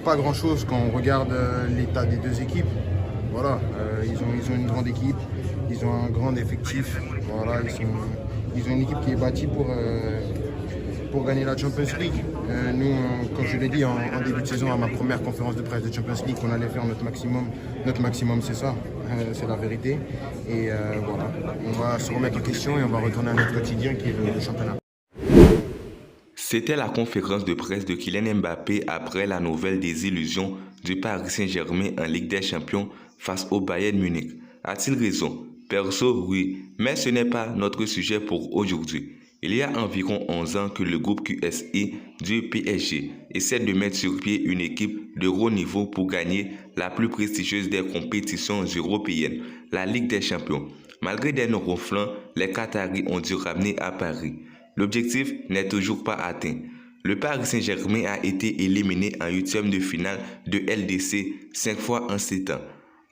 pas grand-chose quand on regarde l'état des deux équipes. Voilà, ils ont une grande équipe, ils ont un grand effectif. Voilà, ils ont une équipe qui est bâtie pour gagner la Champions League. Nous, comme je l'ai dit en début de saison, à ma première conférence de presse de Champions League, qu'on allait faire notre maximum. Notre maximum, c'est ça, c'est la vérité. Et voilà, on va se remettre en question et on va retourner à notre quotidien qui est le championnat. C'était la conférence de presse de Kylian Mbappé après la nouvelle désillusion du Paris Saint-Germain en Ligue des Champions face au Bayern Munich. A-t-il raison? Perso, oui, mais ce n'est pas notre sujet pour aujourd'hui. Il y a environ 11 ans que le groupe QSI du PSG essaie de mettre sur pied une équipe de haut niveau pour gagner la plus prestigieuse des compétitions européennes, la Ligue des Champions. Malgré des noms ronflants, les Qataris ont dû ramener à Paris. L'objectif n'est toujours pas atteint. Le Paris Saint-Germain a été éliminé en huitième de finale de LDC 5 fois en 7 ans.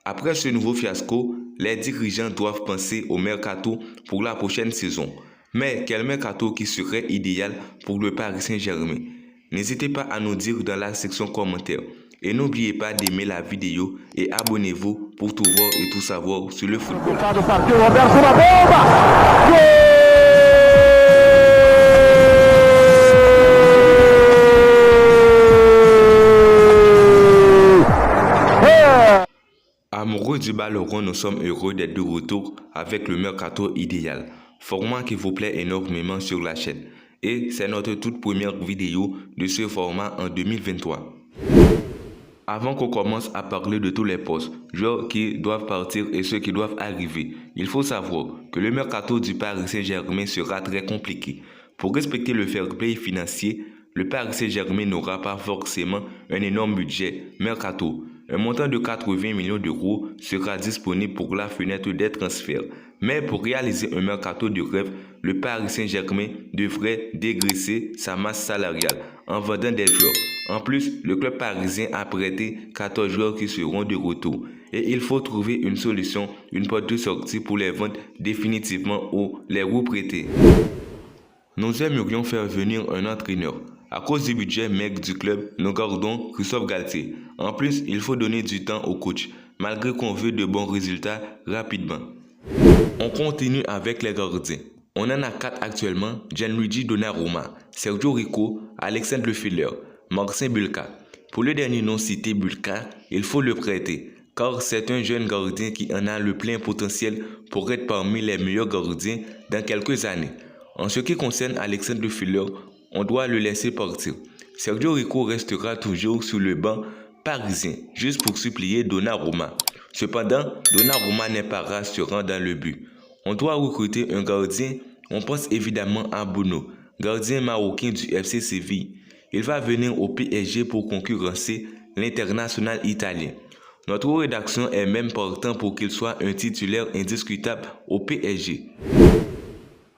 Après ce nouveau fiasco, les dirigeants doivent penser au mercato pour la prochaine saison. Mais quel mercato qui serait idéal pour le Paris Saint-Germain? N'hésitez pas à nous dire dans la section commentaires. Et n'oubliez pas d'aimer la vidéo et abonnez-vous pour tout voir et tout savoir sur le football. Amoureux du ballon rond, nous sommes heureux d'être de retour avec le mercato idéal, format qui vous plaît énormément sur la chaîne. Et c'est notre toute première vidéo de ce format en 2023. Avant qu'on commence à parler de tous les postes, joueurs qui doivent partir et ceux qui doivent arriver, il faut savoir que le mercato du Paris Saint-Germain sera très compliqué. Pour respecter le fair play financier, le Paris Saint-Germain n'aura pas forcément un énorme budget mercato. Un montant de 80 millions d'euros sera disponible pour la fenêtre des transferts. Mais pour réaliser un mercato de rêve, le Paris Saint-Germain devrait dégraisser sa masse salariale en vendant des joueurs. En plus, le club parisien a prêté 14 joueurs qui seront de retour. Et il faut trouver une solution, une porte de sortie pour les vendre définitivement ou les reprêter. Nous aimerions faire venir un entraîneur. À cause du budget maigre du club, nous gardons Christophe Galtier. En plus, il faut donner du temps au coach, malgré qu'on veut de bons résultats rapidement. On continue avec les gardiens. On en a 4 actuellement: Gianluigi Donnarumma, Sergio Rico, Alexandre Lefebvre, Marcin Bulka. Pour le dernier nom cité, Bulka, il faut le prêter, car c'est un jeune gardien qui en a le plein potentiel pour être parmi les meilleurs gardiens dans quelques années. En ce qui concerne Alexandre Lefebvre, on doit le laisser partir. Sergio Rico restera toujours sur le banc parisien, juste pour supplier Donnarumma. Cependant, Donnarumma n'est pas rassurant dans le but. On doit recruter un gardien. On pense évidemment à Bono, gardien marocain du FC Séville. Il va venir au PSG pour concurrencer l'international italien. Notre rédaction est même partant pour qu'il soit un titulaire indiscutable au PSG.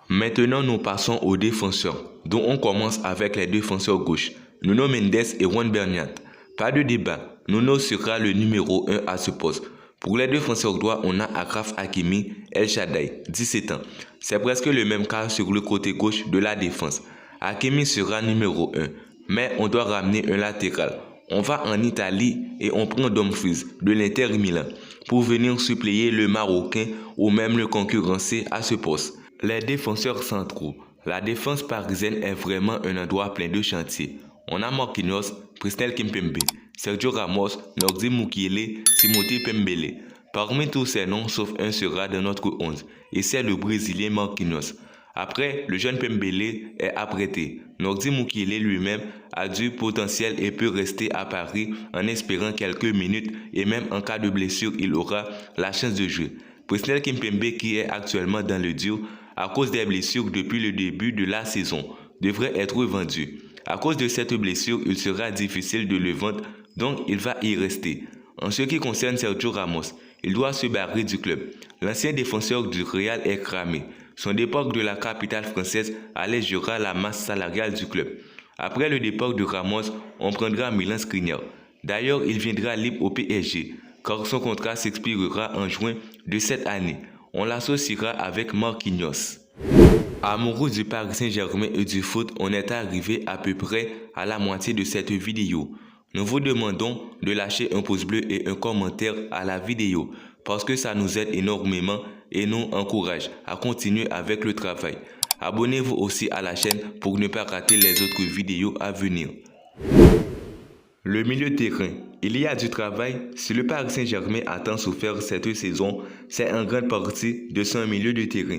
Maintenant, nous passons aux défenseurs, dont on commence avec les défenseurs gauche, Nuno Mendes et Juan Bernat. Pas de débat, Nuno sera le numéro 1 à ce poste. Pour les défenseurs droits, on a Achraf Hakimi El Shaddai, 17 ans. C'est presque le même cas sur le côté gauche de la défense. Hakimi sera numéro 1, mais on doit ramener un latéral. On va en Italie et on prend Dumfries de l'Inter Milan pour venir suppléer le Marocain ou même le concurrencer à ce poste. Les défenseurs centraux. La défense parisienne est vraiment un endroit plein de chantiers. On a Marquinhos, Presnel Kimpembe, Sergio Ramos, Nordi Mukiele, Timothée Pembele. Parmi tous ces noms, sauf un sera dans notre 11, et c'est le Brésilien Marquinhos. Après, le jeune Pembele est apprêté. Nordi Mukiele lui-même a du potentiel et peut rester à Paris en espérant quelques minutes, et même en cas de blessure, il aura la chance de jouer. Presnel Kimpembe, qui est actuellement dans le dur à cause des blessures depuis le début de la saison, devrait être vendu. À cause de cette blessure, il sera difficile de le vendre, donc il va y rester. En ce qui concerne Sergio Ramos, il doit se barrer du club. L'ancien défenseur du Real est cramé. Son départ de la capitale française allégera la masse salariale du club. Après le départ de Ramos, on prendra Milan Skriniar. D'ailleurs, il viendra libre au PSG, car son contrat s'expirera en juin de cette année. On l'associera avec Marquinhos. Amoureux du Paris Saint-Germain et du foot, on est arrivé à peu près à la moitié de cette vidéo. nous vous demandons de lâcher un pouce bleu et un commentaire à la vidéo parce que ça nous aide énormément et nous encourage à continuer avec le travail. Abonnez-vous aussi à la chaîne pour ne pas rater les autres vidéos à venir. Le milieu de terrain. Il y a du travail. Si le Paris Saint-Germain a tant souffert cette saison, c'est en grande partie de son milieu de terrain.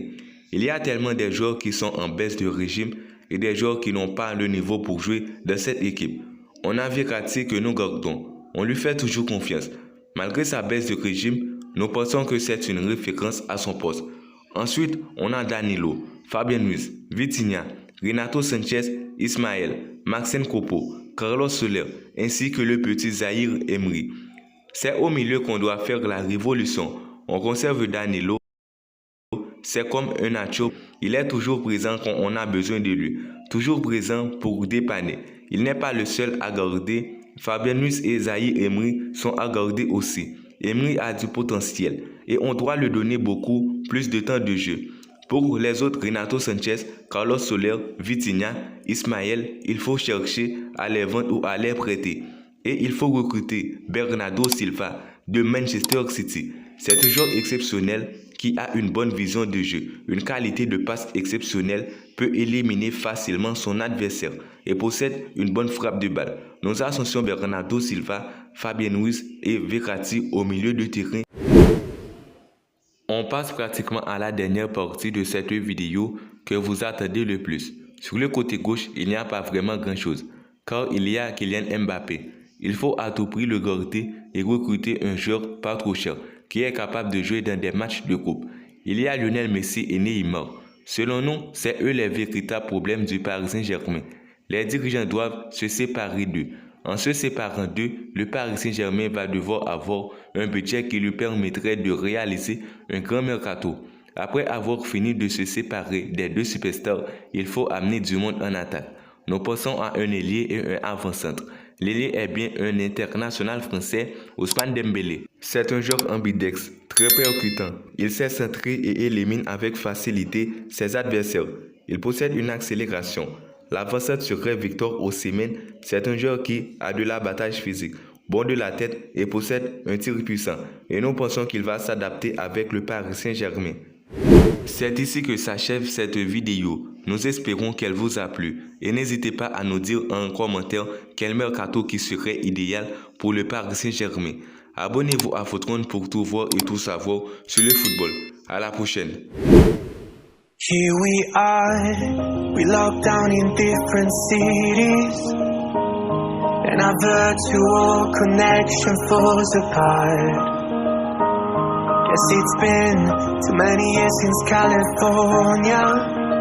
Il y a tellement de joueurs qui sont en baisse de régime et des joueurs qui n'ont pas le niveau pour jouer dans cette équipe. On a Verratti que nous gardons. On lui fait toujours confiance. Malgré sa baisse de régime, nous pensons que c'est une référence à son poste. Ensuite, on a Danilo, Fabien Ruiz, Vitinha, Renato Sanchez, Ismaël, Maxime Copo, Carlos Soler, ainsi que le petit Zahir Emery. C'est au milieu qu'on doit faire la révolution. On conserve Danilo. C'est comme un Nacho, il est toujours présent quand on a besoin de lui, toujours présent pour dépanner. Il n'est pas le seul à garder, Fabien Ruiz et Zahir Emery sont à garder aussi. Emery a du potentiel et on doit lui donner beaucoup plus de temps de jeu. Pour les autres, Renato Sanchez, Carlos Soler, Vitinha, Ismaël, il faut chercher à les vendre ou à les prêter. Et il faut recruter Bernardo Silva de Manchester City. C'est un joueur exceptionnel qui a une bonne vision de jeu, une qualité de passe exceptionnelle, peut éliminer facilement son adversaire et possède une bonne frappe de balle. Nous associons Bernardo Silva, Fabien Ruiz et Verratti au milieu de terrain. On passe pratiquement à la dernière partie de cette vidéo que vous attendez le plus. Sur le côté gauche, il n'y a pas vraiment grand chose, car il y a Kylian Mbappé. Il faut à tout prix le garder et recruter un joueur pas trop cher, qui est capable de jouer dans des matchs de coupe. Il y a Lionel Messi et Neymar. Selon nous, c'est eux les véritables problèmes du Paris Saint-Germain. Les dirigeants doivent se séparer d'eux. En se séparant d'eux, le Paris Saint-Germain va devoir avoir un budget qui lui permettrait de réaliser un grand mercato. Après avoir fini de se séparer des deux superstars, il faut amener du monde en attaque. Nous pensons à un ailier et un avant-centre. L'ailier est bien un international français, Ousmane Dembélé. C'est un joueur ambidex, très percutant. Il sait centrer et élimine avec facilité ses adversaires. Il possède une accélération. L'avant-centre serait Victor Osimhen. C'est un joueur qui a de l'abattage physique, bon de la tête et possède un tir puissant. Et nous pensons qu'il va s'adapter avec le Paris Saint-Germain. C'est ici que s'achève cette vidéo. Nous espérons qu'elle vous a plu et n'hésitez pas à nous dire en commentaire quel mercato qui serait idéal pour le Paris Saint-Germain. Abonnez-vous à votre compte pour tout voir et tout savoir sur le football. À la prochaine. Here we are, we locked down in different cities, and our virtual connection falls apart. Guess it's been too many years since California.